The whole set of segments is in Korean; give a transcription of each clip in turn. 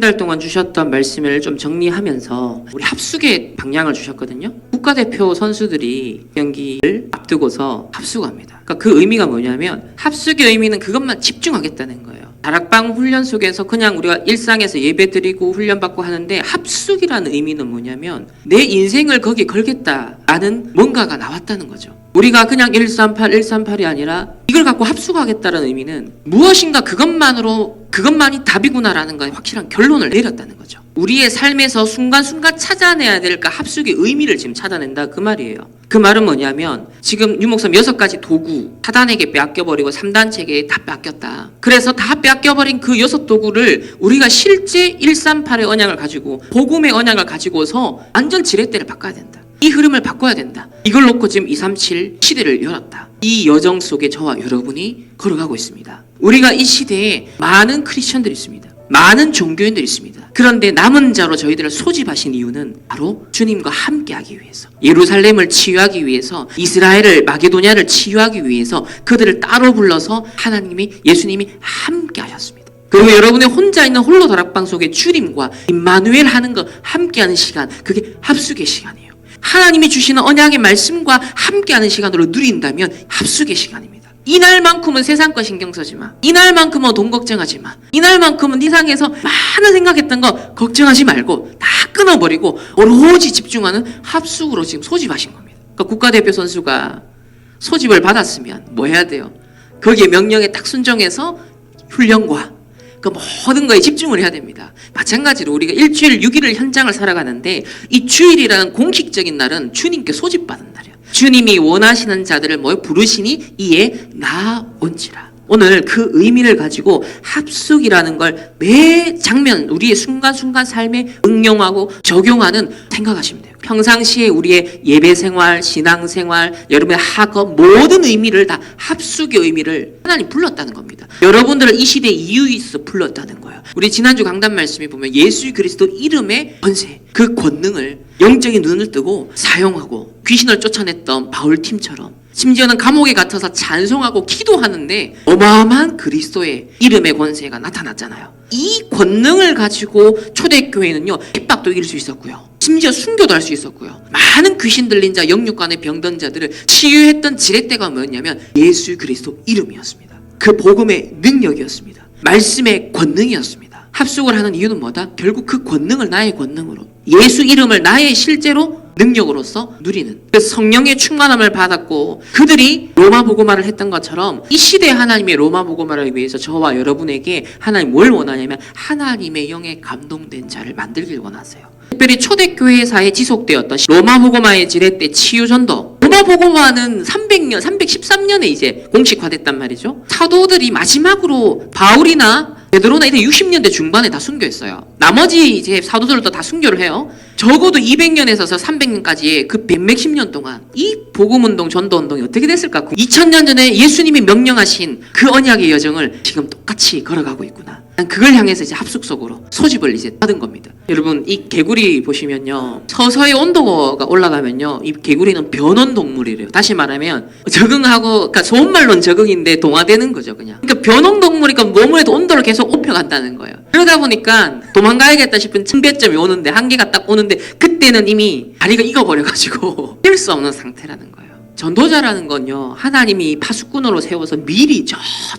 한 달 동안 주셨던 말씀을 좀 정리하면서 우리 합숙의 방향을 주셨거든요. 국가대표 선수들이 경기를 앞두고서 합숙합니다. 그러니까 그 의미가 뭐냐면 합숙의 의미는 그것만 집중하겠다는 거예요. 다락방 훈련 속에서 그냥 우리가 일상에서 예배드리고 훈련받고 하는데 합숙이라는 의미는 뭐냐면 내 인생을 거기에 걸겠다라는 뭔가가 나왔다는 거죠. 우리가 그냥 138이 아니라 이걸 갖고 합숙하겠다는 의미는 무엇인가 그것만이 답이구나라는 건 확실한 결론을 내렸다는 거죠. 우리의 삶에서 순간순간 찾아내야 될 그 합숙의 의미를 지금 찾아낸다 그 말이에요. 그 말은 뭐냐면 지금 유목사님 6가지 도구 사단에게 뺏겨버리고 3단체에게 다 뺏겼다. 그래서 다 뺏겨버린 그 6도구를 우리가 실제 138의 언약을 가지고 복음의 언약을 가지고서 완전 지렛대를 바꿔야 된다. 이 흐름을 바꿔야 된다. 이걸 놓고 지금 237 시대를 열었다. 이 여정 속에 저와 여러분이 걸어가고 있습니다. 우리가 이 시대에 많은 크리스천들이 있습니다. 많은 종교인들이 있습니다. 그런데 남은 자로 저희들을 소집하신 이유는 바로 주님과 함께하기 위해서, 예루살렘을 치유하기 위해서, 이스라엘을 마게도냐를 치유하기 위해서 그들을 따로 불러서 예수님이 함께하셨습니다. 그리고 여러분의 혼자 있는 홀로 다락방 속에 주님과 임마누엘 하는 거 함께하는 시간, 그게 합숙의 시간이에요. 하나님이 주시는 언약의 말씀과 함께하는 시간으로 누린다면 합숙의 시간입니다. 이날만큼은 세상 거 신경 쓰지 마. 이날만큼은 돈 걱정하지 마. 이날만큼은 네 상에서 많은 생각했던 거 걱정하지 말고 다 끊어버리고 오로지 집중하는 합숙으로 지금 소집하신 겁니다. 그러니까 국가대표 선수가 소집을 받았으면 뭐 해야 돼요? 거기에 명령에 딱 순종해서 훈련과 그 모든 거에 집중을 해야 됩니다. 마찬가지로 우리가 일주일 6일을 현장을 살아가는데 이 주일이라는 공식적인 날은 주님께 소집받은 날이에요. 주님이 원하시는 자들을 부르시니 이에 나온지라. 오늘 그 의미를 가지고 합숙이라는 걸 매 장면 우리의 순간순간 삶에 응용하고 적용하는 생각하시면 돼요. 평상시에 우리의 예배생활, 신앙생활, 여러분의 학업 모든 의미를 다 합숙의 의미를 하나님 불렀다는 겁니다. 여러분들을 이 시대에 이유 있어 불렀다는 거예요. 우리 지난주 강단 말씀에 보면 예수 그리스도 이름의 권세, 그 권능을 영적인 눈을 뜨고 사용하고 귀신을 쫓아냈던 바울팀처럼 심지어는 감옥에 갇혀서 찬송하고 기도하는데 어마어마한 그리스도의 이름의 권세가 나타났잖아요. 이 권능을 가지고 초대교회는요 핍박도 이길 수 있었고요. 심지어 순교도 할 수 있었고요. 많은 귀신 들린 자, 영육간의 병든 자들을 치유했던 지렛대가 뭐였냐면 예수 그리스도 이름이었습니다. 그 복음의 능력이었습니다. 말씀의 권능이었습니다. 합숙을 하는 이유는 뭐다? 결국 그 권능을 나의 권능으로, 예수 이름을 나의 실제로 능력으로서 누리는, 그래서 성령의 충만함을 받았고 그들이 로마 복음화를 했던 것처럼 이 시대 하나님의 로마 복음화를 위해서 저와 여러분에게 하나님 뭘 원하냐면 하나님의 영에 감동된 자를 만들길 원하세요. 특별히 초대교회사에 지속되었던 로마 복음화의 지렛대 치유전도, 로마 복음화는 313년에 이제 공식화됐단 말이죠. 사도들이 마지막으로 바울이나 베드로나 이때 60년대 중반에 다 순교했어요. 나머지 이제 사도들도 다 순교를 해요. 적어도 200년에서 300년까지의 그 몇십 년 동안 이 복음운동, 전도운동이 어떻게 됐을까? 2000년 전에 예수님이 명령하신 그 언약의 여정을 지금 똑같이 걸어가고 있구나. 그걸 향해서 이제 합숙 속으로 소집을 이제 받은 겁니다. 여러분, 이 개구리 보시면요, 서서히 온도가 올라가면요, 이 개구리는 변온 동물이래요. 다시 말하면 적응하고, 그러니까 좋은 말로는 적응인데 동화되는 거죠, 그냥. 그러니까 변온 동물이니까 몸에도 온도를 계속 높여간다는 거예요. 그러다 보니까 도망가야겠다 싶은 층배점이 오는데, 한계가 딱 오는데 그때는 이미 다리가 익어버려가지고 뛸 수 없는 상태라는 거예요. 전도자라는 건요, 하나님이 파수꾼으로 세워서 미리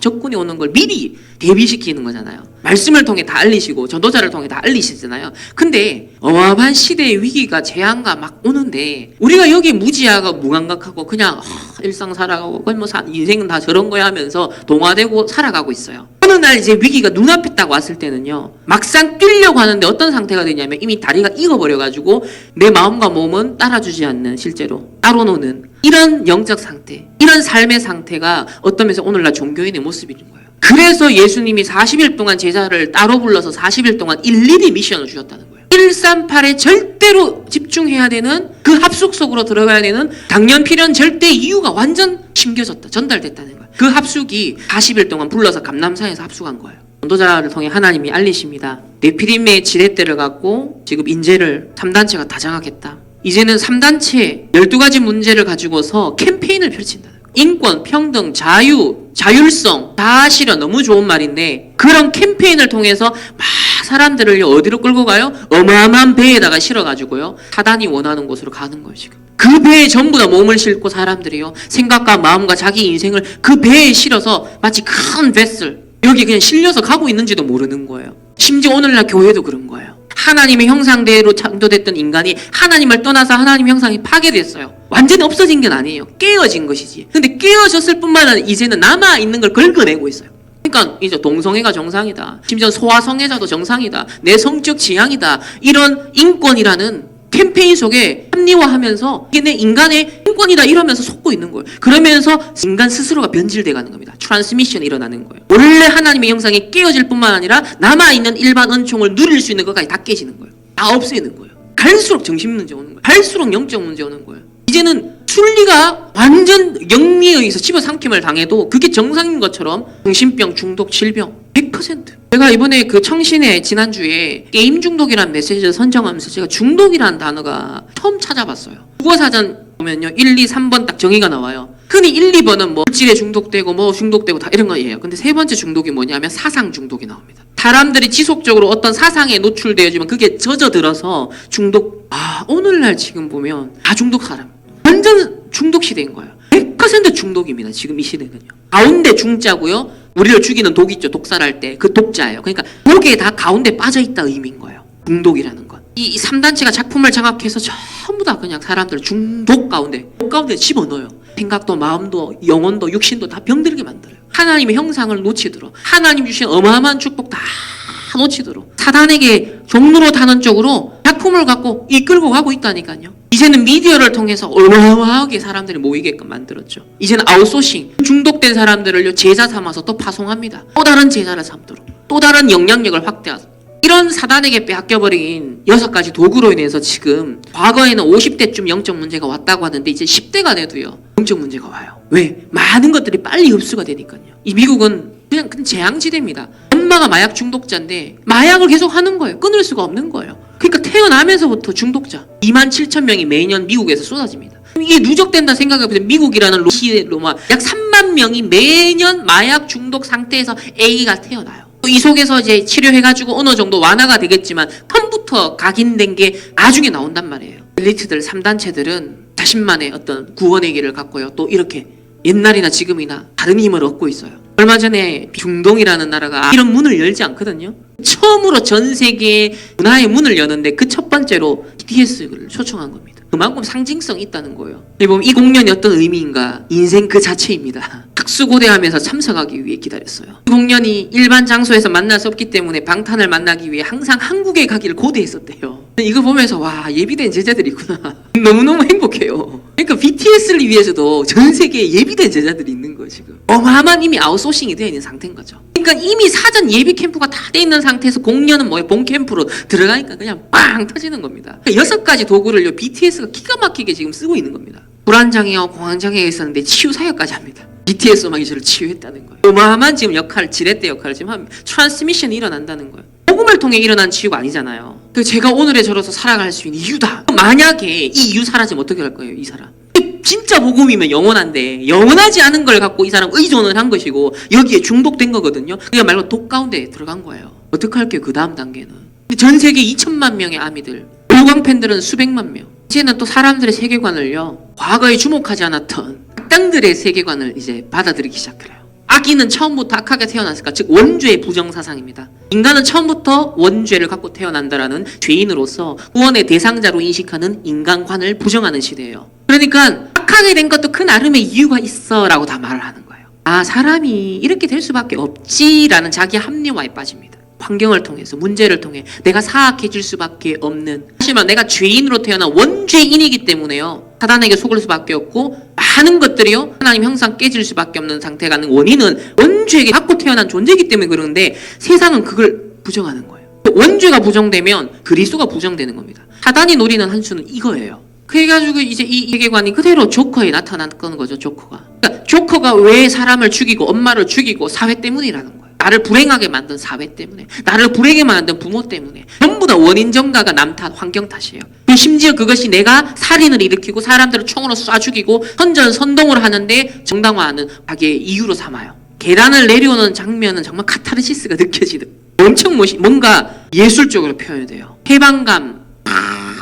적군이 오는 걸 미리 대비시키는 거잖아요. 말씀을 통해 다 알리시고 전도자를 통해 다 알리시잖아요. 근데 어마어마한 시대의 위기가 재앙과 막 오는데 우리가 여기 무지하고 무감각하고 그냥 일상 살아가고 인생은 다 저런 거야 하면서 동화되고 살아가고 있어요. 어느 날 이제 위기가 눈앞에 딱 왔을 때는요, 막상 뛰려고 하는데 어떤 상태가 되냐면 이미 다리가 익어버려가지고 내 마음과 몸은 따라주지 않는, 실제로 따로 노는 이런 영적 상태, 이런 삶의 상태가 어떤 면에서 오늘날 종교인의 모습인 거예요. 그래서 예수님이 40일 동안 제자를 따로 불러서 40일 동안 일일이 미션을 주셨다는 거예요. 138에 절대로 집중해야 되는 그 합숙 속으로 들어가야 되는 당연 필연 절대 이유가 완전 심겨졌다, 전달됐다는 거예요. 그 합숙이 40일 동안 불러서 감람산에서 합숙한 거예요. 전도자를 통해 하나님이 알리십니다. 네피림의 지렛대를 갖고 지금 인재를 3단체가 다 장악했다. 이제는 3단체 12가지 문제를 가지고서 캠페인을 펼친다. 인권, 평등, 자유, 자율성 다 실현, 너무 좋은 말인데 그런 캠페인을 통해서 막 사람들을 어디로 끌고 가요? 어마어마한 배에다가 실어가지고요. 사단이 원하는 곳으로 가는 거예요, 지금. 그 배에 전부 다 몸을 싣고 사람들이요. 생각과 마음과 자기 인생을 그 배에 실어서 마치 큰 베슬, 여기 그냥 실려서 가고 있는지도 모르는 거예요. 심지어 오늘날 교회도 그런 거예요. 하나님의 형상대로 창조됐던 인간이 하나님을 떠나서 하나님 형상이 파괴됐어요. 완전히 없어진 게 아니에요. 깨어진 것이지. 근데 깨어졌을 뿐만 아니라 이제는 남아있는 걸 긁어내고 있어요. 그러니까 이제 동성애가 정상이다. 심지어 소아성애자도 정상이다. 내 성적 지향이다. 이런 인권이라는 캠페인 속에 합리화하면서 이게 내 인간의 인권이다 이러면서 속고 있는 거예요. 그러면서 인간 스스로가 변질돼 가는 겁니다. 트랜스미션이 일어나는 거예요. 원래 하나님의 형상이 깨어질 뿐만 아니라 남아있는 일반 은총을 누릴 수 있는 것까지 다 깨지는 거예요. 다 없애는 거예요. 갈수록 정신 문제 오는 거예요. 갈수록 영적 문제 오는 거예요. 이제는 순리가 완전 영리에 의해서 집어삼킴을 당해도 그게 정상인 것처럼 정신병, 중독, 질병 100%. 제가 이번에 그 청신회 지난주에 게임 중독이라는 메시지를 선정하면서 제가 중독이라는 단어가 처음 찾아봤어요. 국어사전 보면요 1, 2, 3번 딱 정의가 나와요. 흔히 1, 2번은 뭐 물질에 중독되고 뭐 중독되고 다 이런 거예요. 근데 세 번째 중독이 뭐냐면 사상 중독이 나옵니다. 사람들이 지속적으로 어떤 사상에 노출되어지면 그게 젖어들어서 중독. 오늘날 지금 보면 다 중독 사람. 완전 중독 시대인 거예요. 100% 중독입니다. 지금 이 시대는요. 가운데 중자고요. 우리를 죽이는 독 있죠. 독살할 때 그 독자예요. 그러니까 독에 다 가운데 빠져있다 의미인 거예요. 중독이라는 건. 이 3단체가 작품을 장악해서 전부 다 그냥 사람들 중독 가운데 독 가운데 집어넣어요. 생각도 마음도 영혼도 육신도 다 병들게 만들어요. 하나님의 형상을 놓치도록 하나님 주신 어마어마한 축복 다 놓치도록 사단에게 종로로 타는 쪽으로 작품을 갖고 이끌고 가고 있다니까요. 이제는 미디어를 통해서 어마어마하게 사람들이 모이게끔 만들었죠. 이제는 아웃소싱, 중독된 사람들을 제자 삼아서 또 파송합니다. 또 다른 제자를 삼도록, 또 다른 영향력을 확대하도록. 이런 사단에게 빼앗겨버린 6가지 도구로 인해서 지금 과거에는 50대쯤 영적 문제가 왔다고 하는데 이제 10대가 돼도요 영적 문제가 와요. 왜? 많은 것들이 빨리 흡수가 되니까요. 이 미국은 그냥 재앙지대입니다. 엄마가 마약 중독자인데 마약을 계속 하는 거예요. 끊을 수가 없는 거예요. 그러니까 태어나면서부터 중독자 27,000명이 매년 미국에서 쏟아집니다. 이게 누적된다 생각해보세요. 미국이라는 로마 약 3만 명이 매년 마약 중독 상태에서 아기가 태어나요. 이 속에서 이제 치료해가지고 어느 정도 완화가 되겠지만 처음부터 각인된 게 나중에 나온단 말이에요. 엘리트들 3단체들은 자신만의 어떤 구원의 길을 갖고요. 또 이렇게 옛날이나 지금이나 다른 힘을 얻고 있어요. 얼마 전에 중동이라는 나라가 이런 문을 열지 않거든요. 처음으로 전 세계의 문화의 문을 여는데 그 첫 번째로 BTS를 초청한 겁니다. 그만큼 상징성이 있다는 거예요. 보면 이 공연이 어떤 의미인가? 인생 그 자체입니다. 학수고대하면서 참석하기 위해 기다렸어요. 이 공연이 일반 장소에서 만날 수 없기 때문에 방탄을 만나기 위해 항상 한국에 가기를 고대했었대요. 이거 보면서 와 예비된 제자들이 있구나. 너무너무 행복해요. 그러니까 BTS를 위해서도 전 세계에 예비된 제자들이 있는 거예요. 지금 어마어마한 이미 아웃소싱이 되어 있는 상태인 거죠. 그러니까 이미 사전 예비 캠프가 다 돼 있는 상태에서 공연은 뭐예요? 본 캠프로 들어가니까 그냥 빵 터지는 겁니다. 그러니까 6가지 도구를 BTS가 기가 막히게 지금 쓰고 있는 겁니다. 불안장애와 공황장애가 있었는데 치유 사역까지 합니다. BTS 음악이 저를 치유했다는 거예요. 어마어마한 지금 역할, 지렛대 역할을 지금 합니다. 트랜스미션이 일어난다는 거예요. 복음을 통해 일어난 치유가 아니잖아요. 제가 오늘의 저로서 살아갈 수 있는 이유다. 만약에 이 이유 사라지면 어떻게 할 거예요? 이 사람. 진짜 복음이면 영원한데 영원하지 않은 걸 갖고 이 사람 의존을 한 것이고 여기에 중독된 거거든요. 그게 말로 독 가운데 들어간 거예요. 어떻게 할게요? 그 다음 단계는. 전 세계 2천만 명의 아미들, 불광 팬들은 수백만 명. 이제는 또 사람들의 세계관을요 과거에 주목하지 않았던 악당들의 세계관을 이제 받아들이기 시작해요. 악인은 처음부터 악하게 태어났을까? 즉 원죄의 부정사상입니다. 인간은 처음부터 원죄를 갖고 태어난다라는 죄인으로서 구원의 대상자로 인식하는 인간관을 부정하는 시대예요. 그러니까 악하게 된 것도 그 나름의 이유가 있어 라고 다 말을 하는 거예요. 사람이 이렇게 될 수밖에 없지라는 자기 합리화에 빠집니다. 환경을 통해서 문제를 통해 내가 사악해질 수밖에 없는, 하지만 내가 죄인으로 태어난 원죄인이기 때문에요 사단에게 속을 수밖에 없고 많은 것들이요 하나님 형상 깨질 수밖에 없는 상태가 는 원인은 원죄에게 갖고 태어난 존재이기 때문에 그러는데 세상은 그걸 부정하는 거예요. 원죄가 부정되면 그리스도가 부정되는 겁니다. 사단이 노리는 한 수는 이거예요. 그래가지고 이제 이 세계관이 그대로 조커에 나타났던 거죠. 조커가. 그러니까 조커가 왜 사람을 죽이고 엄마를 죽이고 사회 때문이라는 거예요. 나를 불행하게 만든 사회 때문에, 나를 불행하게 만든 부모 때문에 전부 다 원인 전가가 남 탓, 환경 탓이에요. 심지어 그것이 내가 살인을 일으키고 사람들을 총으로 쏴 죽이고 선전선동을 하는데 정당화하는 자기의 이유로 삼아요. 계단을 내려오는 장면은 정말 카타르시스가 느껴지는, 엄청 뭔가 예술적으로 표현이 돼요. 해방감,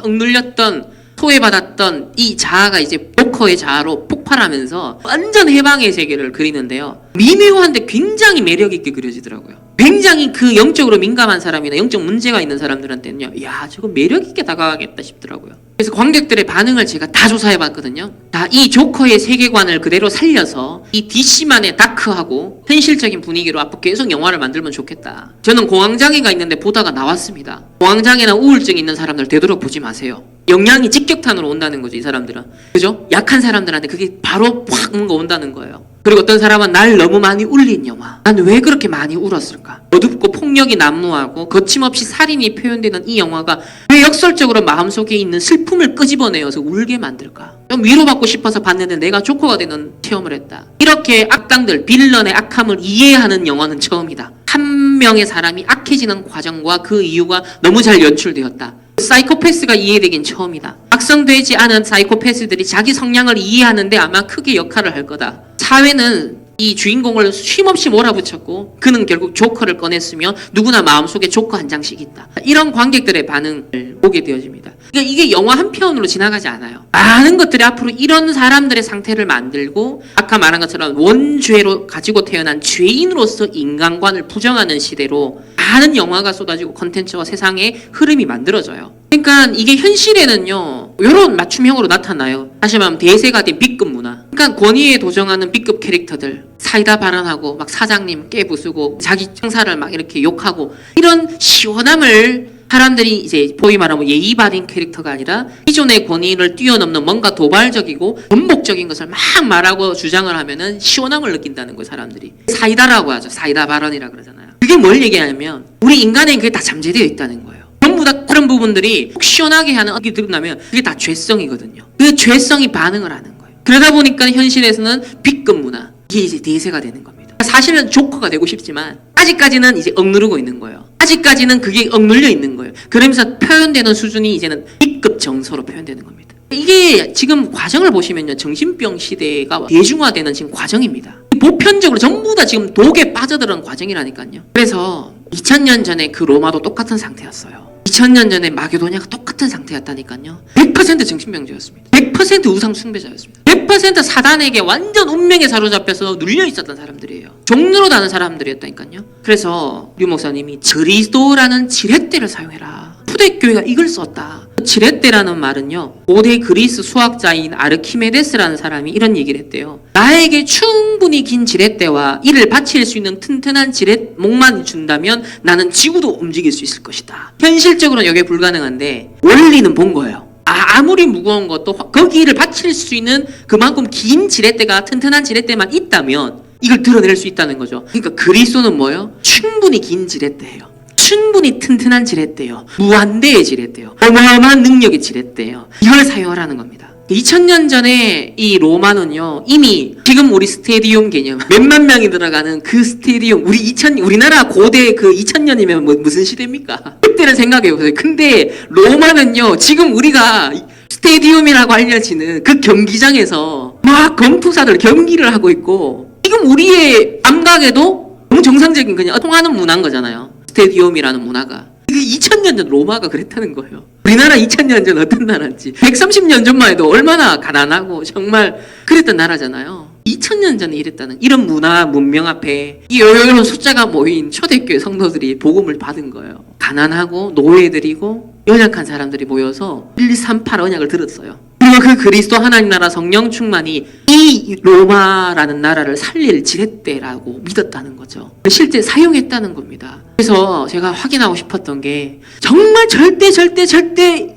억눌렸던 소외받았던 이 자아가 이제 조커의 자아로 폭발하면서 완전 해방의 세계를 그리는데요. 미묘한데 굉장히 매력 있게 그려지더라고요. 굉장히 그 영적으로 민감한 사람이나 영적 문제가 있는 사람들한테는요, 야, 저거 매력 있게 다가가겠다 싶더라고요. 그래서 관객들의 반응을 제가 다 조사해봤거든요. 다 이 조커의 세계관을 그대로 살려서 이 DC만의 다크하고 현실적인 분위기로 앞으로 계속 영화를 만들면 좋겠다. 저는 공황장애가 있는데 보다가 나왔습니다. 공황장애나 우울증 있는 사람들 되도록 보지 마세요. 영향이 직격탄으로 온다는 거죠, 이 사람들은. 그죠? 약한 사람들한테 그게 바로 확 뭔가 온다는 거예요. 그리고 어떤 사람은 날 너무 많이 울린 영화. 난 왜 그렇게 많이 울었을까? 어둡고 폭력이 난무하고 거침없이 살인이 표현되는 이 영화가 왜 역설적으로 마음속에 있는 슬픔을 끄집어내어서 울게 만들까? 좀 위로받고 싶어서 봤는데 내가 조커가 되는 체험을 했다. 이렇게 악당들, 빌런의 악함을 이해하는 영화는 처음이다. 한 명의 사람이 악해지는 과정과 그 이유가 너무 잘 연출되었다. 사이코패스가 이해되긴 처음이다. 악성되지 않은 사이코패스들이 자기 성향을 이해하는데 아마 크게 역할을 할 거다. 사회는 이 주인공을 쉼없이 몰아붙였고 그는 결국 조커를 꺼냈으며 누구나 마음속에 조커 한 장씩 있다. 이런 관객들의 반응을 보게 되어집니다. 그러니까 이게 영화 한 편으로 지나가지 않아요. 많은 것들이 앞으로 이런 사람들의 상태를 만들고 아까 말한 것처럼 원죄로 가지고 태어난 죄인으로서 인간관을 부정하는 시대로 많은 영화가 쏟아지고 콘텐츠와 세상의 흐름이 만들어져요. 그러니까 이게 현실에는요, 이런 맞춤형으로 나타나요. 다시 말하면 대세가 된 B급 문화. 그러니까 권위에 도전하는 B급 캐릭터들, 사이다 발언하고 막 사장님 깨부수고 자기 상사를 막 이렇게 욕하고 이런 시원함을 사람들이 이제 보이 말하면 예의 바른 캐릭터가 아니라 기존의 권위를 뛰어넘는 뭔가 도발적이고 전복적인 것을 막 말하고 주장을 하면은 시원함을 느낀다는 거예요, 사람들이. 사이다라고 하죠. 사이다 발언이라 그러잖아요. 그게 뭘 얘기하냐면 우리 인간에 그게 다 잠재되어 있다는 거예요. 전부 다 그런 부분들이 속 시원하게 하는 어떻게 드러나면 그게 다 죄성이거든요. 그 죄성이 반응을 하는 거예요. 그러다 보니까 현실에서는 B급 문화, 이게 이제 대세가 되는 겁니다. 사실은 조커가 되고 싶지만 아직까지는 이제 억누르고 있는 거예요. 아직까지는 그게 억눌려 있는 거예요. 그러면서 표현되는 수준이 이제는 B급 정서로 표현되는 겁니다. 이게 지금 과정을 보시면요, 정신병 시대가 대중화되는 지금 과정입니다. 보편적으로 전부 다 지금 독에 빠져들은 과정이라니까요. 그래서 2000년 전에 그 로마도 똑같은 상태였어요. 2000년 전에 마게도냐가 똑같은 상태였다니까요. 100% 정신병자였습니다. 100% 우상 숭배자였습니다. 100% 사단에게 완전 운명에 사로잡혀서 눌려 있었던 사람들이에요. 종로로 다는 사람들이었다니까요. 그래서 류 목사님이 그리스도라는 지렛대를 사용해라. 초대교회가 이걸 썼다. 지렛대라는 말은요, 고대 그리스 수학자인 아르키메데스라는 사람이 이런 얘기를 했대요. 나에게 충분히 긴 지렛대와 이를 받칠 수 있는 튼튼한 지렛목만 준다면 나는 지구도 움직일 수 있을 것이다. 현실적으로는 이게 불가능한데 원리는 본 거예요. 아무리 무거운 것도 거기를 받칠 수 있는 그만큼 긴 지렛대가, 튼튼한 지렛대만 있다면 이걸 드러낼 수 있다는 거죠. 그러니까 그리스도는 뭐예요? 충분히 긴 지렛대예요. 충분히 튼튼한 지렛대요. 무한대의 지렛대요. 어마어마한 능력의 지렛대요. 이걸 사용하라는 겁니다. 2000년 전에 이 로마는요, 이미 지금 우리 스테디움 개념, 몇만 명이 들어가는 그 스테디움, 우리나라 고대 그 2000년이면 무슨 시대입니까? 그때를 생각해보세요. 근데 로마는요, 지금 우리가 스테디움이라고 알려지는 그 경기장에서 막 검투사들 경기를 하고 있고, 지금 우리의 감각에도 너무 정상적인 그냥 통하는 문화인 거잖아요. 스테디움이라는 문화가. 2000년 전 로마가 그랬다는 거예요. 우리나라 2000년 전 어떤 나라인지 130년 전만 해도 얼마나 가난하고 정말 그랬던 나라잖아요. 2000년 전에 이랬다는 이런 문화 문명 앞에 이런 숫자가 모인 초대교회 성도들이 복음을 받은 거예요. 가난하고 노예들이고 연약한 사람들이 모여서 1238 언약을 들었어요. 그리고 그 그리스도 하나님 나라 성령 충만이 이 로마라는 나라를 살릴 지렛대라고 믿었다는 거죠. 실제 사용했다는 겁니다. 그래서 제가 확인하고 싶었던 게 정말 절대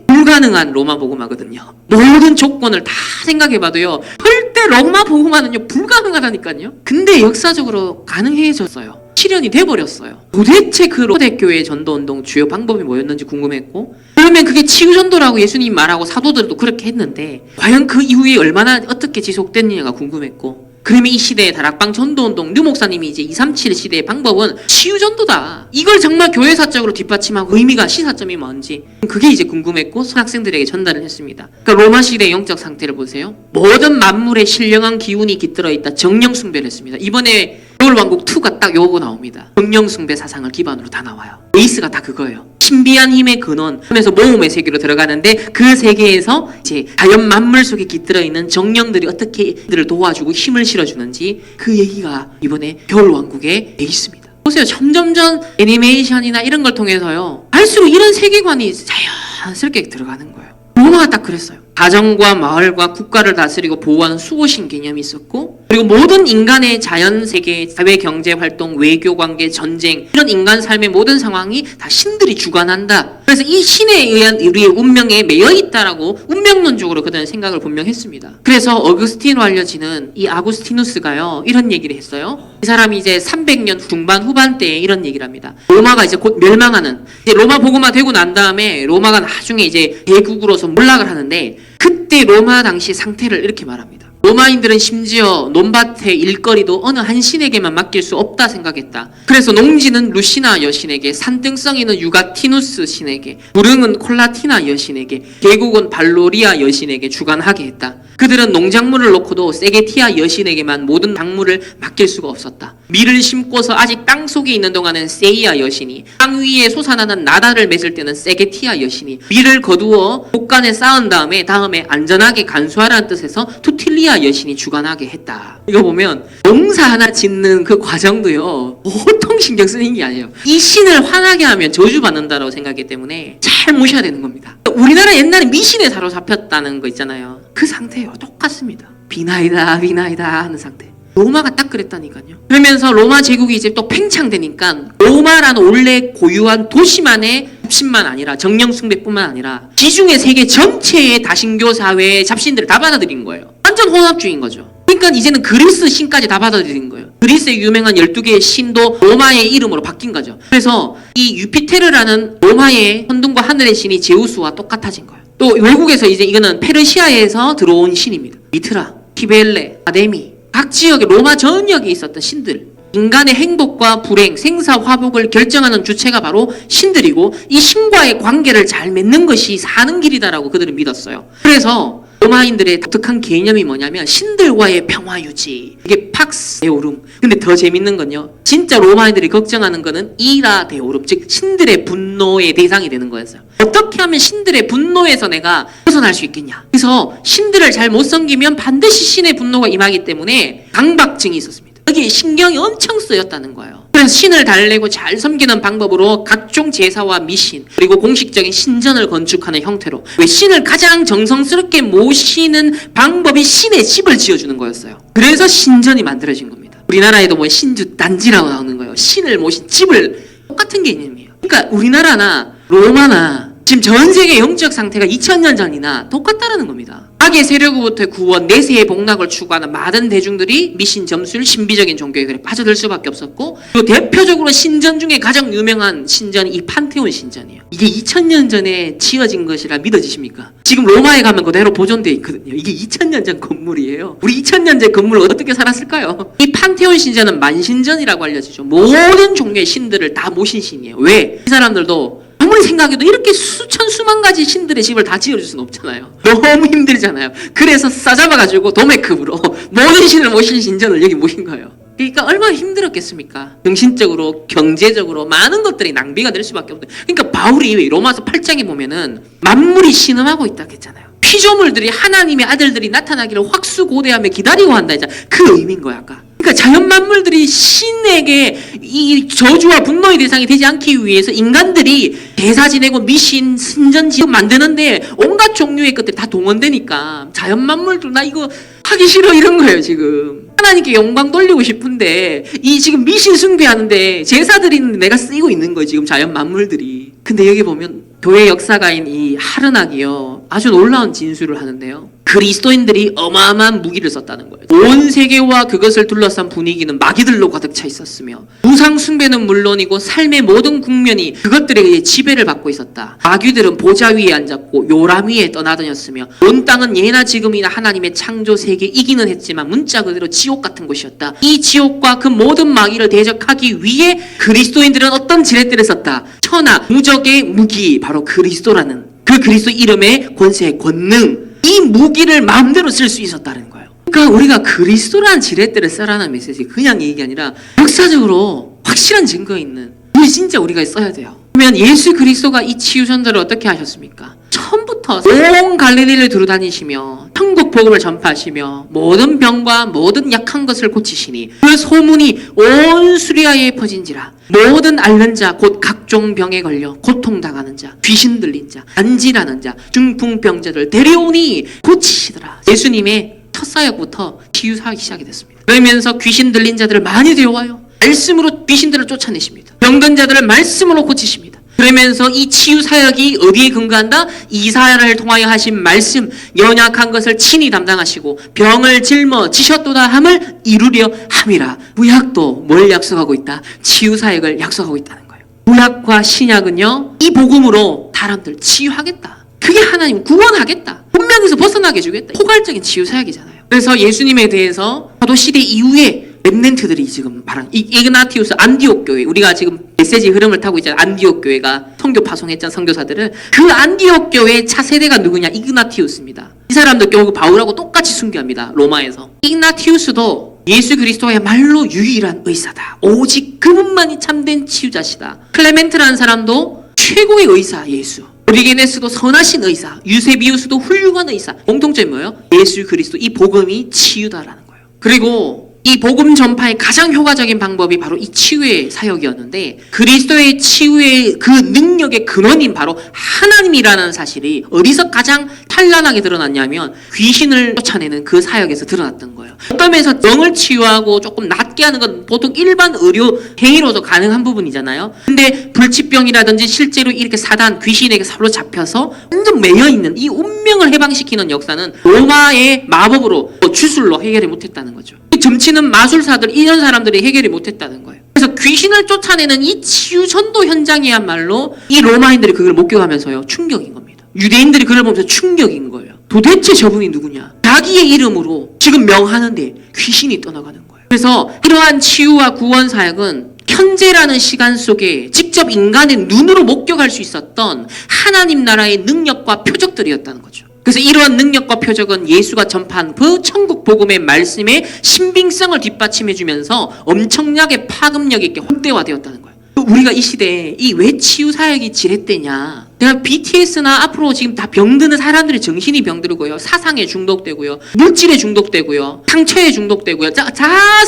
불가능한 로마 복음화거든요. 모든 조건을 다 생각해봐도요, 절대 로마 복음화는요 불가능하다니까요. 근데 역사적으로 가능해졌어요. 실현이 돼버렸어요. 도대체 그 초대교회의 전도운동 주요 방법이 뭐였는지 궁금했고, 그러면 그게 치유전도라고 예수님이 말하고 사도들도 그렇게 했는데 과연 그 이후에 얼마나 어떻게 지속됐느냐가 궁금했고, 그러면 이 시대의 다락방 전도운동, 류 목사님이 이제 237 시대의 방법은 치유전도다. 이걸 정말 교회사적으로 뒷받침하고 의미가 시사점이 뭔지 그게 이제 궁금했고 학생들에게 전달을 했습니다. 그러니까 로마 시대의 영적 상태를 보세요. 모든 만물에 신령한 기운이 깃들어 있다. 정령 숭배를 했습니다. 이번에 겨울왕국 2가 딱 요거 나옵니다. 정령숭배 사상을 기반으로 다 나와요. 베이스가 다 그거예요. 신비한 힘의 근원 하면서 모험의 세계로 들어가는데 그 세계에서 이제 자연 만물 속에 깃들어 있는 정령들이 어떻게 이들을 도와주고 힘을 실어주는지 그 얘기가 이번에 겨울왕국에 베이스입니다. 보세요. 점점점 애니메이션이나 이런 걸 통해서요. 갈수록 이런 세계관이 자연스럽게 들어가는 거예요. 로마가 딱 그랬어요. 가정과 마을과 국가를 다스리고 보호하는 수호신 개념이 있었고, 그리고 모든 인간의 자연세계, 사회경제활동, 외교관계, 전쟁, 이런 인간 삶의 모든 상황이 다 신들이 주관한다. 그래서 이 신에 의한 우리의 운명에 매여 있다라고 운명론적으로 그들은 생각을 분명했습니다. 그래서 어거스틴으로 알려지는 이 아구스티누스가요, 이런 얘기를 했어요. 이 사람이 이제 300년 중반 후반대에 이런 얘기를 합니다. 로마가 이제 곧 멸망하는, 이제 로마 복음화 되고 난 다음에 로마가 나중에 이제 대국으로서 몰락을 하는데, 그때 로마 당시 상태를 이렇게 말합니다. 로마인들은 심지어 논밭의 일거리도 어느 한 신에게만 맡길 수 없다 생각했다. 그래서 농지는 루시나 여신에게, 산등성이는 유가티누스 신에게, 부릉은 콜라티나 여신에게, 계곡은 발로리아 여신에게 주관하게 했다. 그들은 농작물을 놓고도 세게티아 여신에게만 모든 작물을 맡길 수가 없었다. 밀을 심고서 아직 땅 속에 있는 동안은 세이아 여신이, 땅 위에 솟아나는 나다를 맺을 때는 세게티아 여신이, 밀을 거두어 곡간에 쌓은 다음에 안전하게 간수하라는 뜻에서 투틸리아 여신이 주관하게 했다. 이거 보면 농사 하나 짓는 그 과정도요, 보통 신경 쓰는 게 아니에요. 이 신을 화나게 하면 저주받는다라고 생각하기 때문에 잘 모셔야 되는 겁니다. 우리나라 옛날에 미신에 사로잡혔다는 거 있잖아요. 그 상태예요. 똑같습니다. 비나이다 비나이다 하는 상태. 로마가 딱 그랬다니까요. 그러면서 로마 제국이 이제 또 팽창되니까 로마라는 원래 고유한 도시만의 잡신만 아니라 정령숭배뿐만 아니라 지중해 세계 전체의 다신교 사회의 잡신들을 다 받아들인 거예요. 완전 혼합주의인 거죠. 그러니까 이제는 그리스 신까지 다 받아들인 거예요. 그리스의 유명한 12개의 신도 로마의 이름으로 바뀐 거죠. 그래서 이 유피테르라는 로마의 천둥과 하늘의 신이 제우스와 똑같아진 거예요. 또 외국에서 이제 이거는 페르시아에서 들어온 신입니다. 미트라, 키벨레, 아데미, 각 지역의 로마 전역에 있었던 신들, 인간의 행복과 불행, 생사 화복을 결정하는 주체가 바로 신들이고, 이 신과의 관계를 잘 맺는 것이 사는 길이다라고 그들은 믿었어요. 그래서 로마인들의 독특한 개념이 뭐냐면 신들과의 평화 유지, 이게 팍스 데오룸. 근데 더 재밌는 건요, 진짜 로마인들이 걱정하는 거는 이라 데오룸, 즉 신들의 분노의 대상이 되는 거였어요. 어떻게 하면 신들의 분노에서 내가 벗어날 수 있겠냐. 그래서 신들을 잘 못 섬기면 반드시 신의 분노가 임하기 때문에 강박증이 있었습니다. 여기에 신경이 엄청 쓰였다는 거예요. 그래서 신을 달래고 잘 섬기는 방법으로 각종 제사와 미신, 그리고 공식적인 신전을 건축하는 형태로, 왜 신을 가장 정성스럽게 모시는 방법이 신의 집을 지어주는 거였어요. 그래서 신전이 만들어진 겁니다. 우리나라에도 뭐 신주 단지라고 나오는 거예요. 신을 모신 집을, 똑같은 개념이에요. 그러니까 우리나라나 로마나 지금 전 세계 영적 상태가 2000년 전이나 똑같다는 겁니다. 악의 세력으로부터의 구원, 내세의 복락을 추구하는 많은 대중들이 미신, 점술, 신비적인 종교에 그래 빠져들 수밖에 없었고, 그리고 대표적으로 신전 중에 가장 유명한 신전이 이 판테온 신전이에요. 이게 2000년 전에 지어진 것이라 믿어지십니까? 지금 로마에 가면 그대로 보존되어 있거든요. 이게 2000년 전 건물이에요. 우리 2000년 전 건물을 어떻게 살았을까요? 이 판테온 신전은 만신전이라고 알려지죠. 모든 종류의 신들을 다 모신 신이에요. 왜? 이 사람들도 아무리 생각해도 이렇게 수천 수만 가지 신들의 집을 다 지어줄 수는 없잖아요. 너무 힘들잖아요. 그래서 싸잡아가지고 도매급으로 모든 신을 모신 신전을 여기 모신 거예요. 그러니까 얼마나 힘들었겠습니까? 정신적으로, 경제적으로 많은 것들이 낭비가 될 수밖에 없어요. 그러니까 바울이 로마서 8장에 보면은 만물이 신음하고 있다고 했잖아요. 피조물들이 하나님의 아들들이 나타나기를 확수고대하며 기다리고 한다 했잖아요. 그 의미인 거야 아까. 그러니까 자연 만물들이 신에게 이 저주와 분노의 대상이 되지 않기 위해서 인간들이 제사 지내고 미신, 신전 지어 만드는데 온갖 종류의 것들이 다 동원되니까 자연 만물들 나 이거 하기 싫어 이런 거예요 지금. 하나님께 영광 돌리고 싶은데 이 지금 미신 숭배하는데 제사 드리는데 내가 쓰이고 있는 거예요 지금 자연 만물들이. 근데 여기 보면 교회 역사가인 이 하르낙이요 아주 놀라운 진술을 하는데요. 그리스도인들이 어마어마한 무기를 썼다는 거예요. 온 세계와 그것을 둘러싼 분위기는 마귀들로 가득 차 있었으며 우상 숭배는 물론이고 삶의 모든 국면이 그것들에 의해 지배를 받고 있었다. 마귀들은 보좌 위에 앉았고 요람 위에 떠나다녔으며 온 땅은 예나 지금이나 하나님의 창조 세계 이기는 했지만 문자 그대로 지옥 같은 곳이었다. 이 지옥과 그 모든 마귀를 대적하기 위해 그리스도인들은 어떤 지렛대를 썼다. 천하 무적의 무기, 바로 그리스도라는 그 그리스도 이름의 권세, 권능, 이 무기를 마음대로 쓸 수 있었다는 거예요. 그러니까 우리가 그리스도란 지렛대를 써라는 메시지 그냥 얘기 아니라 역사적으로 확실한 증거 있는 이 진짜 우리가 써야 돼요. 그러면 예수 그리스도가 이 치유 전도를 어떻게 하셨습니까? 처음부터 온 갈릴리를 두루다니시며 천국 복음을 전파하시며 모든 병과 모든 약한 것을 고치시니 그 소문이 온 수리아에 퍼진지라. 모든 앓는 자 곧 각종 병에 걸려 고통당하는 자, 귀신 들린 자, 안진하는 자, 중풍병자들 데려오니 고치시더라. 예수님의 첫 사역부터 치유 사역이 시작이 됐습니다. 그러면서 귀신 들린 자들을 많이 데려와요. 말씀으로 귀신들을 쫓아내십니다. 병든 자들을 말씀으로 고치십니다. 그러면서 이 치유 사역이 어디에 근거한다? 이사야를 통하여 하신 말씀, 연약한 것을 친히 담당하시고 병을 짊어지셨도다 함을 이루려 함이라. 구약도 뭘 약속하고 있다? 치유 사역을 약속하고 있다는 거예요. 구약과 신약은요, 이 복음으로 사람들 치유하겠다. 그게 하나님 구원하겠다. 운명에서 벗어나게 해주겠다. 포괄적인 치유 사역이잖아요. 그래서 예수님에 대해서 사도 시대 이후에 렘넌트들이 지금 말한 이그나티우스 안디옥 교회, 우리가 지금 메시지 흐름을 타고 있잖아요. 안디옥 교회가 선교 파송했잖아요. 선교사들을. 그 안디옥 교회의 차세대가 누구냐? 이그나티우스입니다. 이 사람도 결국 바울하고 똑같이 순교합니다. 로마에서. 이그나티우스도 예수 그리스도야말로 유일한 의사다. 오직 그분만이 참된 치유자시다. 클레멘트라는 사람도 최고의 의사 예수. 오리게네스도 선하신 의사, 유세비우스도 훌륭한 의사. 공통점이 뭐예요? 예수 그리스도, 이 복음이 치유다라는 거예요. 그리고 이 복음 전파의 가장 효과적인 방법이 바로 이 치유의 사역이었는데, 그리스도의 치유의 그 능력의 근원인 바로 하나님이라는 사실이 어디서 가장 찬란하게 드러났냐면 귀신을 쫓아내는 그 사역에서 드러났던 거예요. 어떤 면에서 병을 치유하고 조금 낫게 하는 건 보통 일반 의료 행위로도 가능한 부분이잖아요. 근데 불치병이라든지 실제로 이렇게 사단, 귀신에게 사로잡혀서 완전 매여있는 이 운명을 해방시키는 역사는 로마의 마법으로, 주술로 해결이 못했다는 거죠. 점치는 마술사들, 이런 사람들이 해결이 못했다는 거예요. 그래서 귀신을 쫓아내는 이 치유 전도 현장이야말로 이 로마인들이 그걸 목격하면서요, 충격인 겁니다. 유대인들이 그걸 보면서 충격인 거예요. 도대체 저분이 누구냐? 자기의 이름으로 지금 명하는데 귀신이 떠나가는 거예요. 그래서 이러한 치유와 구원 사역은 현재라는 시간 속에 직접 인간의 눈으로 목격할 수 있었던 하나님 나라의 능력과 표적들이었다는 거죠. 그래서 이러한 능력과 표적은 예수가 전파한 그 천국 복음의 말씀의 신빙성을 뒷받침해주면서 엄청나게 파급력 있게 확대화되었다는 거예요. 우리가 이 시대에 이 왜 치유 사역이 지렛대냐? 내가 BTS나 앞으로 지금 다 병드는 사람들이 정신이 병들고요, 사상에 중독되고요, 물질에 중독되고요, 상처에 중독되고요,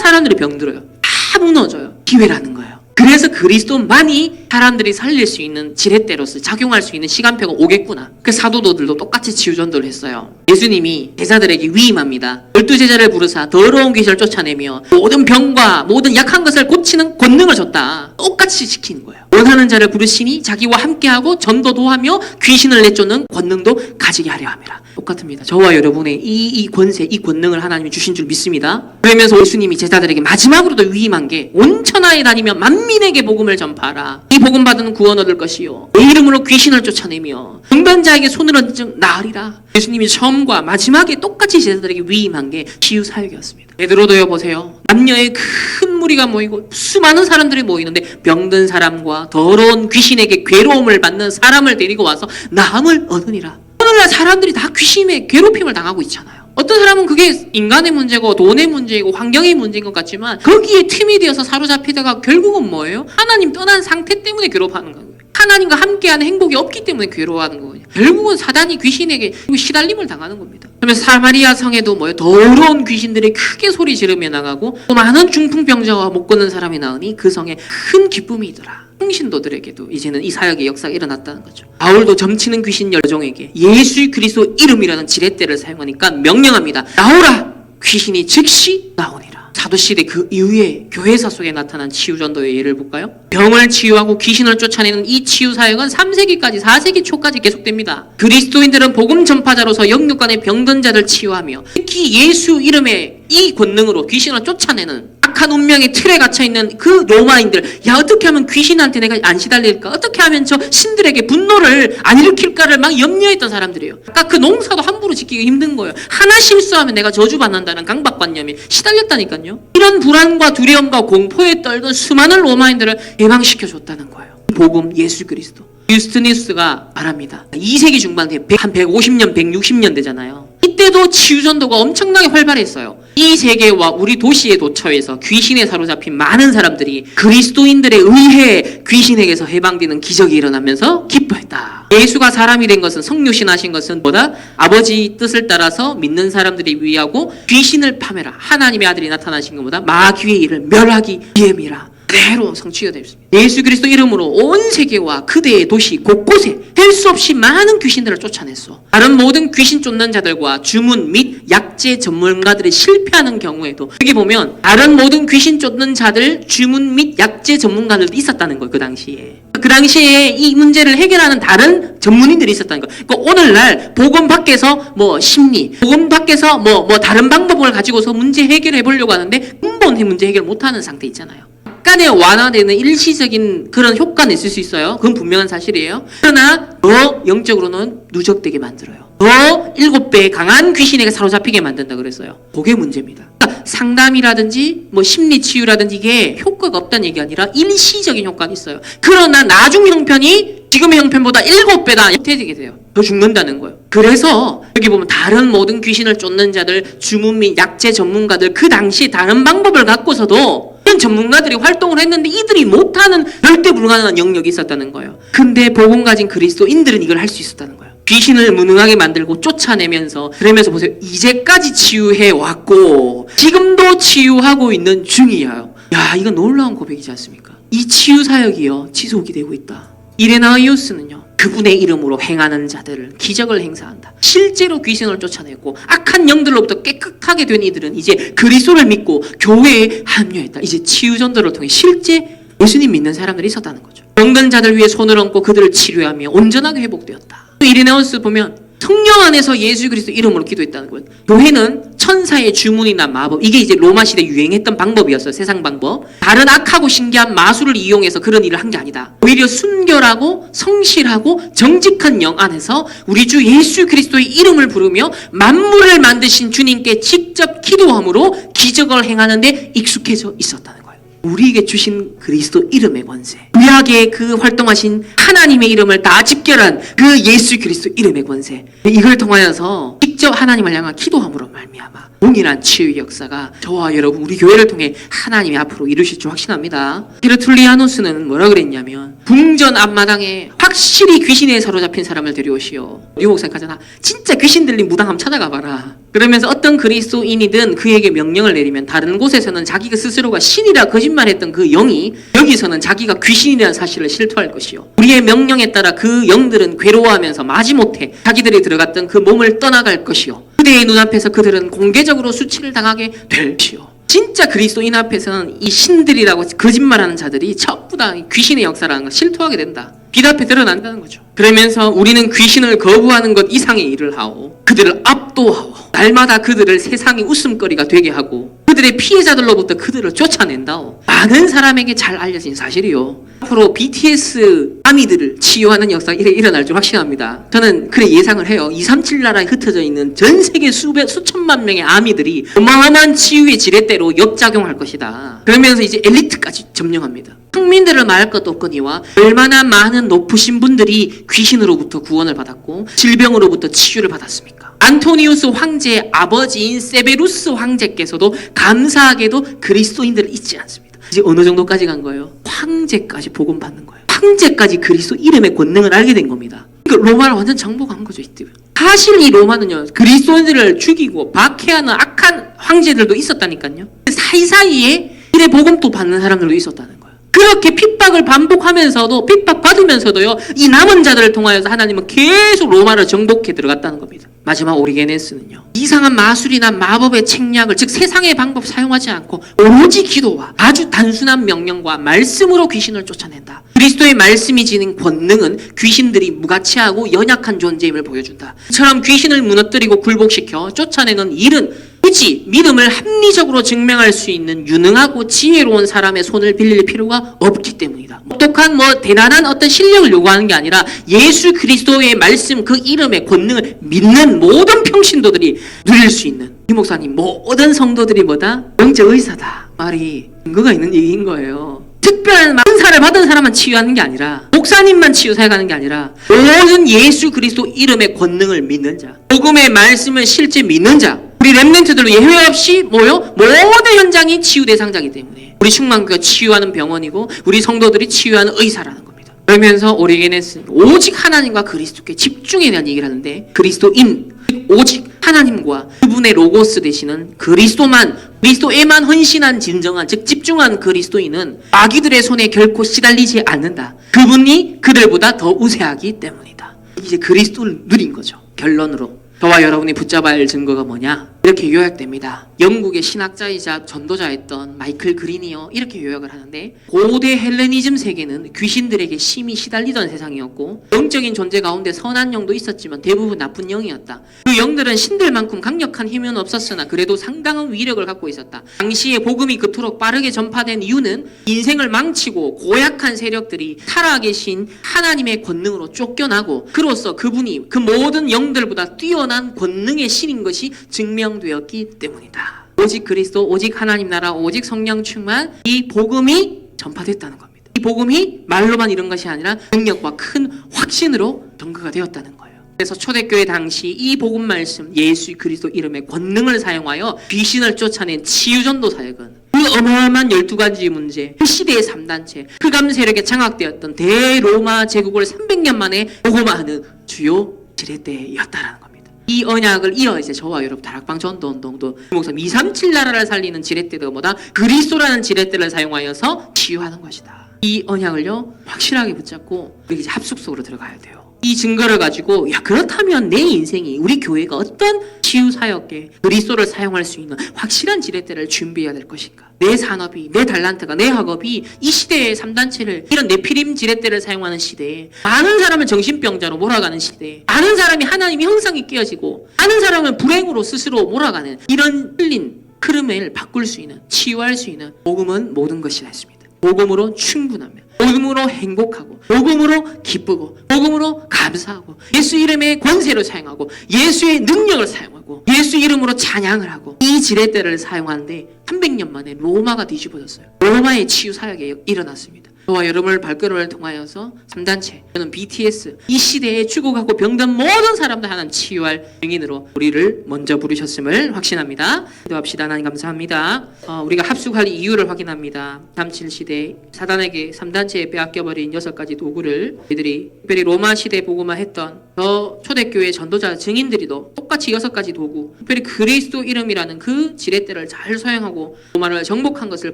사람들이 병들어요. 다 무너져요. 기회라는 거예요. 그래서 그리스도만이 사람들이 살릴 수 있는 지렛대로서 작용할 수 있는 시간표가 오겠구나. 그 사도들도 똑같이 치유전도를 했어요. 예수님이 제자들에게 위임합니다. 12제자를 부르사 더러운 귀신을 쫓아내며 모든 병과 모든 약한 것을 고치는 권능을 줬다. 똑같이 시키는 거예요. 원하는 자를 부르시니 자기와 함께하고 전도도 하며 귀신을 내쫓는 권능도 가지게 하려 함이라. 똑같습니다. 저와 여러분의 이 권세, 이 권능을 하나님이 주신 줄 믿습니다. 그러면서 예수님이 제자들에게 마지막으로도 위임한 게 온 천하에 다니며 만민에게 복음을 전파하라. 이 복음 받은 구원 얻을 것이요, 내 이름으로 귀신을 쫓아내며 병변자에게 손을 얹은 나으리라. 예수님이 처음과 마지막에 똑같이 제자들에게 위임한 게 치유 사역이었습니다. 베드로도요, 보세요. 남녀의 큰 무리가 모이고 수많은 사람들이 모이는데 병든 사람과 더러운 귀신에게 괴로움을 받는 사람을 데리고 와서 나음을 얻으니라. 오늘날 사람들이 다 귀신의 괴롭힘을 당하고 있잖아요. 어떤 사람은 그게 인간의 문제고 돈의 문제이고 환경의 문제인 것 같지만 거기에 틈이 되어서 사로잡히다가 결국은 뭐예요? 하나님 떠난 상태 때문에 괴롭워하는 거예요. 하나님과 함께하는 행복이 없기 때문에 괴로워하는 거거든요. 결국은 사단이 귀신에게 시달림을 당하는 겁니다. 그러면 사마리아 성에도 뭐예요? 더러운 귀신들이 크게 소리 지르며 나가고 또 많은 중풍병자와 못 걷는 사람이 나으니 그 성에 큰 기쁨이더라. 평신도들에게도 이제는 이 사역의 역사가 일어났다는 거죠. 바울도 점치는 귀신 여종에게 예수 그리스도 이름이라는 지렛대를 사용하니까 명령합니다. 나오라! 귀신이 즉시 나오니라. 사도시대 그 이후에 교회사 속에 나타난 치유전도의 예를 볼까요? 병을 치유하고 귀신을 쫓아내는 이 치유사역은 3세기까지 4세기 초까지 계속됩니다. 그리스도인들은 복음 전파자로서 영육간의 병든 자를 치유하며 특히 예수 이름의 이 권능으로 귀신을 쫓아내는 악한 운명의 틀에 갇혀있는 그 로마인들, 야 어떻게 하면 귀신한테 내가 안 시달릴까? 어떻게 하면 저 신들에게 분노를 안 일으킬까를 막 염려했던 사람들이에요. 아까 그 농사도 함부로 지키기 힘든 거예요. 하나 실수하면 내가 저주받는다는 강박관념에 시달렸다니까요. 이런 불안과 두려움과 공포에 떨던 수많은 로마인들을 해방시켜줬다는 거예요. 복음 예수 그리스도. 유스티니우스가 말합니다. 2세기 중반에 한 150년, 160년 되잖아요. 이때 그때도 치유전도가 엄청나게 활발했어요. 이 세계와 우리 도시의 도처에서 귀신에 사로잡힌 많은 사람들이 그리스도인들에 의해 귀신에게서 해방되는 기적이 일어나면서 기뻐했다. 예수가 사람이 된 것은, 성육신하신 것은 뭐다? 아버지 뜻을 따라서 믿는 사람들이 위하고 귀신을 파멸하, 하나님의 아들이 나타나신 것보다 마귀의 일을 멸하기 위함이라. 그대로 성취가 되었습니다. 예수 그리스도 이름으로 온 세계와 그대의 도시 곳곳에 할 수 없이 많은 귀신들을 쫓아냈어. 다른 모든 귀신 쫓는 자들과 주문 및 약재 전문가들이 실패하는 경우에도 여기 보면 다른 모든 귀신 쫓는 자들, 주문 및 약재 전문가들도 있었다는 거예요. 그 당시에 이 문제를 해결하는 다른 전문인들이 있었다는 거예요. 그러니까 오늘날 복음 밖에서 뭐 심리, 복음 밖에서 뭐 다른 방법을 가지고서 문제 해결해 보려고 하는데 근본의 문제 해결 못하는 상태 있잖아요. 약간의 완화되는 일시적인 그런 효과는 있을 수 있어요. 그건 분명한 사실이에요. 그러나 더 영적으로는 누적되게 만들어요. 더 7배 강한 귀신에게 사로잡히게 만든다 그랬어요. 그게 문제입니다. 그러니까 상담이라든지 뭐 심리치유라든지 이게 효과가 없다는 얘기 아니라 일시적인 효과는 있어요. 그러나 나중 형편이 지금의 형편보다 7배다 약해지게 돼요. 더 죽는다는 거예요. 그래서 여기 보면 다른 모든 귀신을 쫓는 자들, 주문 및 약재 전문가들, 그 당시 다른 방법을 갖고서도 이런 전문가들이 활동을 했는데 이들이 못하는 절대 불가능한 영역이 있었다는 거예요. 근데 복음 가진 그리스도인들은 이걸 할 수 있었다는 거예요. 귀신을 무능하게 만들고 쫓아내면서, 그러면서 보세요. 이제까지 치유해 왔고 지금도 치유하고 있는 중이에요. 야, 이건 놀라운 고백이지 않습니까? 이 치유 사역이요 지속이 되고 있다. 이레나이오스는요, 그분의 이름으로 행하는 자들을 기적을 행사한다. 실제로 귀신을 쫓아냈고 악한 영들로부터 깨끗하게 된 이들은 이제 그리스도를 믿고 교회에 합류했다. 이제 치유전도를 통해 실제 예수님 믿는 사람들이 있었다는 거죠. 병든 자들 위에 손을 얹고 그들을 치료하며 온전하게 회복되었다. 이레나이오스 보면 성령 안에서 예수 그리스도 이름으로 기도했다는 거예요. 교회는 천사의 주문이나 마법, 이게 이제 로마 시대 유행했던 방법이었어요. 세상 방법. 다른 악하고 신기한 마술을 이용해서 그런 일을 한 게 아니다. 오히려 순결하고 성실하고 정직한 영 안에서 우리 주 예수 그리스도의 이름을 부르며 만물을 만드신 주님께 직접 기도함으로 기적을 행하는 데 익숙해져 있었다는 거예요. 우리에게 주신 그리스도 이름의 권세, 구약에 그 활동하신 하나님의 이름을 다 집결한 그 예수 그리스도 이름의 권세, 이걸 통하여서 직접 하나님을 향한 기도함으로 말미암아 동일한 치유의 역사가 저와 여러분 우리 교회를 통해 하나님이 앞으로 이루실 줄 확신합니다. 테르툴리아노스는 뭐라 그랬냐면, 궁전 앞마당에 확실히 귀신에 사로잡힌 사람을 데려오시오. 류 목사님 가잖아. 진짜 귀신 들린 무당 한번 찾아가 봐라. 그러면서 어떤 그리스도인이든 그에게 명령을 내리면 다른 곳에서는 자기가 스스로가 신이라 거짓말했던 그 영이 여기서는 자기가 귀신이라는 사실을 실토할 것이요. 우리의 명령에 따라 그 영들은 괴로워하면서 마지못해 자기들이 들어갔던 그 몸을 떠나갈 것이요. 그대의 눈앞에서 그들은 공개적으로 수치를 당하게 될 것이요. 진짜 그리스도인 앞에서는 이 신들이라고 거짓말하는 자들이 전부 다 귀신의 역사라는 걸 실토하게 된다. 빛 앞에 드러난다는 거죠. 그러면서 우리는 귀신을 거부하는 것 이상의 일을 하오. 그들을 압도하오. 날마다 그들을 세상의 웃음거리가 되게 하고 그들의 피해자들로부터 그들을 쫓아낸다오. 많은 사람에게 잘 알려진 사실이요. 앞으로 BTS 아미들을 치유하는 역사가 일어날 줄 확신합니다. 저는 그래 예상을 해요. 237 나라에 흩어져 있는 전 세계 수천만 명의 아미들이 어마어마한 치유의 지렛대로 역작용할 것이다. 그러면서 이제 엘리트까지 점령합니다. 국민들을 말할 것도 없거니와 얼마나 많은 높으신 분들이 귀신으로부터 구원을 받았고 질병으로부터 치유를 받았습니까? 안토니우스 황제의 아버지인 세베루스 황제께서도 감사하게도 그리스도인들을 잊지 않습니다. 이제 어느 정도까지 간 거예요? 황제까지 복음 받는 거예요. 황제까지 그리스도 이름의 권능을 알게 된 겁니다. 그러니까 로마를 완전 정복한 거죠. 이때. 사실 이 로마는요, 그리스도인들을 죽이고 박해하는 악한 황제들도 있었다니까요. 사이사이에 이래 복음도 받는 사람들도 있었다는 거예요. 그렇게 핍박을 반복하면서도, 핍박받으면서도요, 이 남은 자들을 통하여서 하나님은 계속 로마를 정복해 들어갔다는 겁니다. 마지막 오리게네스는요, 이상한 마술이나 마법의 책략을, 즉 세상의 방법 사용하지 않고 오로지 기도와 아주 단순한 명령과 말씀으로 귀신을 쫓아낸다. 그리스도의 말씀이 지닌 권능은 귀신들이 무가치하고 연약한 존재임을 보여준다. 이처럼 귀신을 무너뜨리고 굴복시켜 쫓아내는 일은 굳이 믿음을 합리적으로 증명할 수 있는 유능하고 지혜로운 사람의 손을 빌릴 필요가 없기 때문이다. 똑똑한 대단한 어떤 실력을 요구하는 게 아니라 예수 그리스도의 말씀, 그 이름의 권능을 믿는 모든 평신도들이 누릴 수 있는, 이 목사님 모든 성도들이 뭐다? 영적 의사다 말이 근거가 있는 얘기인 거예요. 특별한 은사를 받은 사람만 치유하는 게 아니라, 목사님만 치유 사역하는 게 아니라, 모든 예수 그리스도 이름의 권능을 믿는 자, 복음의 말씀을 실제 믿는 자, 우리 렘넌트들로 예외 없이 모든 현장이 치유 대상자이기 때문에 우리 충만교가 치유하는 병원이고 우리 성도들이 치유하는 의사라는 겁니다. 그러면서 오리게네스는 오직 하나님과 그리스도께 집중에 대한 얘기를 하는데, 그리스도인, 오직 하나님과 그분의 로고스 되시는 그리스도에만 헌신한 진정한, 즉 집중한 그리스도인은 마귀들의 손에 결코 시달리지 않는다. 그분이 그들보다 더 우세하기 때문이다. 이제 그리스도를 누린 거죠. 결론으로 저와 여러분이 붙잡아야 할 증거가 뭐냐? 이렇게 요약됩니다. 영국의 신학자이자 전도자였던 마이클 그린이요, 이렇게 요약을 하는데, 고대 헬레니즘 세계는 귀신들에게 심히 시달리던 세상이었고, 영적인 존재 가운데 선한 영도 있었지만 대부분 나쁜 영이었다. 그 영들은 신들만큼 강력한 힘은 없었으나 그래도 상당한 위력을 갖고 있었다. 당시에 복음이 그토록 빠르게 전파된 이유는 인생을 망치고 고약한 세력들이 살아계신 하나님의 권능으로 쫓겨나고, 그로써 그분이 그 모든 영들보다 뛰어난 권능의 신인 것이 증명되었기 때문이다. 오직 그리스도, 오직 하나님 나라, 오직 성령 충만, 이 복음이 전파됐다는 겁니다. 이 복음이 말로만 이런 것이 아니라 능력과 큰 확신으로 전거가 되었다는 거예요. 그래서 초대교회 당시 이 복음 말씀, 예수 그리스도 이름의 권능을 사용하여 귀신을 쫓아낸 치유전도 사역은 그 어마어마한 12가지 문제, 그 시대의 3단체, 흑암 세력에 장악되었던 대로마 제국을 300년 만에 복음화하는 주요 지렛대였다라는 겁니다. 이 언약을 이어 이제 저와 여러분 다락방 전도 운동도 목사님 237 나라를 살리는 지렛대보다 그리스도라는 지렛대를 사용하여서 치유하는 것이다. 이 언약을요 확실하게 붙잡고 우리 이제 합숙 속으로 들어가야 돼요. 이 증거를 가지고, 야, 그렇다면 내 인생이, 우리 교회가 어떤 치유 사역에 그리스도를 사용할 수 있는 확실한 지렛대를 준비해야 될 것인가? 내 산업이, 내 달란트가, 내 학업이 이 시대의 3단체를, 이런 네피림 지렛대를 사용하는 시대에, 많은 사람을 정신병자로 몰아가는 시대에, 많은 사람이 하나님이 형상이 깨어지고 많은 사람은 불행으로 스스로 몰아가는 이런 흘린 흐름을 바꿀 수 있는, 치유할 수 있는 복음은 모든 것이라 했습니다. 복음으로 충분하며, 복음으로 행복하고, 복음으로 기쁘고, 복음으로 감사하고, 예수 이름의 권세를 사용하고, 예수의 능력을 사용하고, 예수 이름으로 찬양을 하고, 이 지렛대를 사용하는데 300년 만에 로마가 뒤집어졌어요. 로마의 치유 사역이 일어났습니다. 저와 여러분을 발걸음을 통하여서 3단체, 저는 BTS, 이 시대에 죽어가고 병든 모든 사람들 하나님 치유할 증인으로 우리를 먼저 부르셨음을 확신합니다. 기도합시다. 하나님 감사합니다. 우리가 합숙할 이유를 확인합니다. 37 시대 사단에게 3단체에 빼앗겨버린 6가지 도구를 저희들이 특별히 로마 시대 복음화했던 저 초대교회 전도자 증인들이도 똑같이 6가지 도구, 특별히 그리스도 이름이라는 그 지렛대를 잘 사용하고 로마를 정복한 것을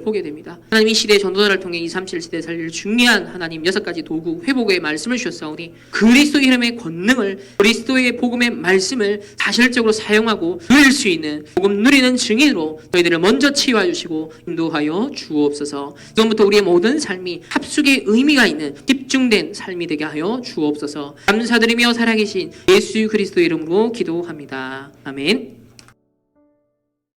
보게 됩니다. 하나님 이 시대의 전도자를 통해 237 시대에 살릴 중요한 하나님 6가지 도구, 회복의 말씀을 주셨사오니 그리스도 이름의 권능을, 그리스도의 복음의 말씀을 사실적으로 사용하고 누릴 수 있는, 복음 누리는 증인으로 저희들을 먼저 치유해 주시고 인도하여 주옵소서. 지금부터 우리의 모든 삶이 합숙의 의미가 있는 집중된 삶이 되게 하여 주옵소서. 감사드리며 살아계신 예수 그리스도 이름으로 기도합니다. 아멘.